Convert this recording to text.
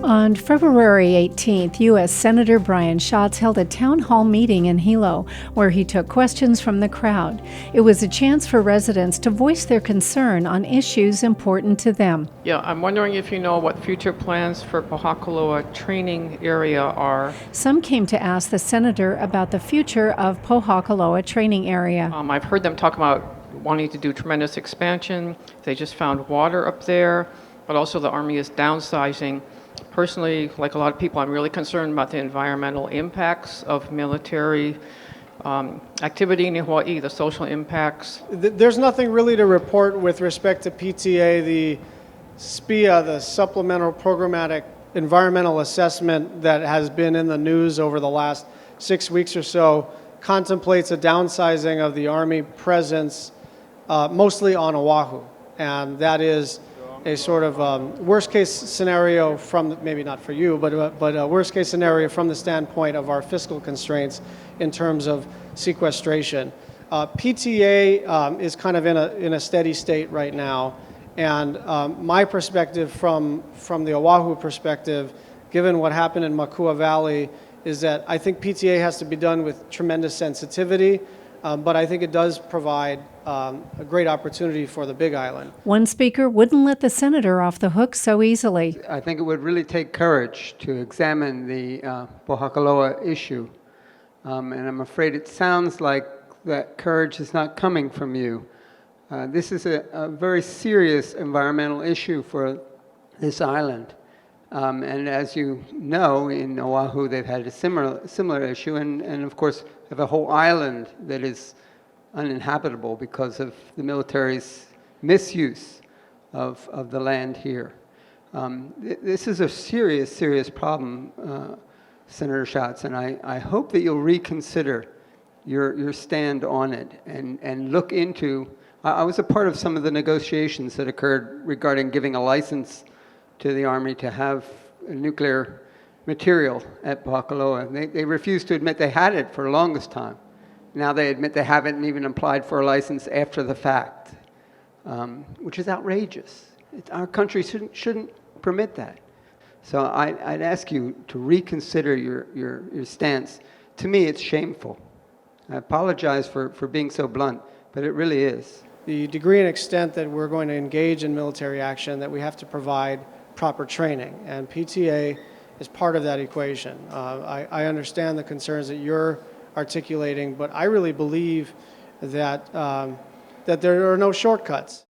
On February 18th, U.S. Senator Brian Schatz held a town hall meeting in Hilo where he took questions from the crowd. It was a chance for residents to voice their concern on issues important to them. Yeah, I'm wondering if you know what future plans for Pohakuloa training area are. Some came to ask the senator about the future of Pohakuloa training area. I've heard them talk about wanting to do tremendous expansion. They just found water up there, but also the Army is downsizing. Personally, like a lot of people, I'm really concerned about the environmental impacts of military activity in Hawaii, the social impacts. There's nothing really to report with respect to PTA. The SPIA, the Supplemental Programmatic Environmental Assessment that has been in the news over the last 6 weeks or so, contemplates a downsizing of the Army presence mostly on Oahu. And that is a sort of worst case scenario from, maybe not for you, but a worst case scenario from the standpoint of our fiscal constraints in terms of sequestration. PTA is kind of in a steady state right now, and my perspective from the Oahu perspective, given what happened in Makua Valley, is that I think PTA has to be done with tremendous sensitivity, but I think it does provide a great opportunity for the Big Island. One speaker wouldn't let the senator off the hook so easily. I think it would really take courage to examine the Pohakuloa issue. And I'm afraid it sounds like that courage is not coming from you. This is a very serious environmental issue for this island. And as you know, in Oahu, they've had a similar issue, and of course, have a whole island that is uninhabitable because of the military's misuse of the land here. This is a serious problem, Senator Schatz, and I hope that you'll reconsider your stand on it and look into. I was a part of some of the negotiations that occurred regarding giving a license to the Army to have nuclear material at Pohakuloa. They refused to admit they had it for the longest time. Now they admit they haven't and even applied for a license after the fact, which is outrageous. Our country shouldn't permit that. So I'd ask you to reconsider your stance. To me, it's shameful. I apologize for being so blunt, but it really is. The degree and extent that we're going to engage in military action, that we have to provide proper training, and PTA is part of that equation. I understand the concerns that you're articulating, but I really believe that that there are no shortcuts.